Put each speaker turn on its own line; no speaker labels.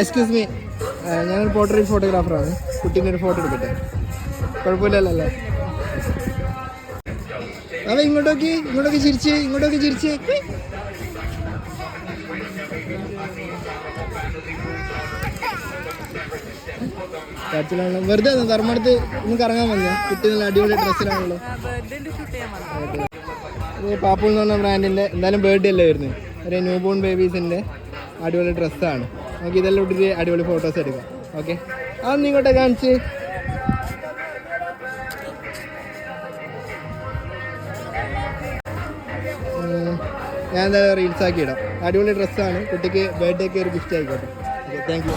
Excuse me, ഞാനൊരു portrait ഫോട്ടോഗ്രാഫറാണ്. കുട്ടീൻ്റെ ഒരു ഫോട്ടോ എടുക്കട്ടെ? കുഴപ്പമില്ലല്ലോ. അവ ഇങ്ങോട്ടൊക്കെ ചിരിച്ച് വെറുതെ ധർമ്മടുത്ത് ഒന്ന് കറങ്ങാൻ വന്നോ? കുട്ടി നല്ല അടിപൊളി ഡ്രസ്സിലാണല്ലോ. പാപ്പു എന്ന് പറഞ്ഞ ബ്രാൻഡിൻ്റെ എന്തായാലും ബർത്ത്ഡേ അല്ലേ വരുന്നത്. ഒരു ന്യൂ ബോൺ ബേബീസിൻ്റെ അടിപൊളി ഡ്രസ്സാണ്. നമുക്ക് ഇതെല്ലാം ഇട്ടിട്ട് അടിപൊളി ഫോട്ടോസ് എടുക്കാം. ഓക്കെ, അതൊന്നും ഇങ്ങോട്ടെ കാണിച്ച്. ഞാൻ എന്തായാലും റീൽസ് ആക്കി ഇടാം. അടിപൊളി ഡ്രസ്സാണ്. കുട്ടിക്ക് ബർത്ത്ഡേക്ക് ഒരു ഗിഫ്റ്റ് ആയിക്കോട്ടെ. Okay, thank you.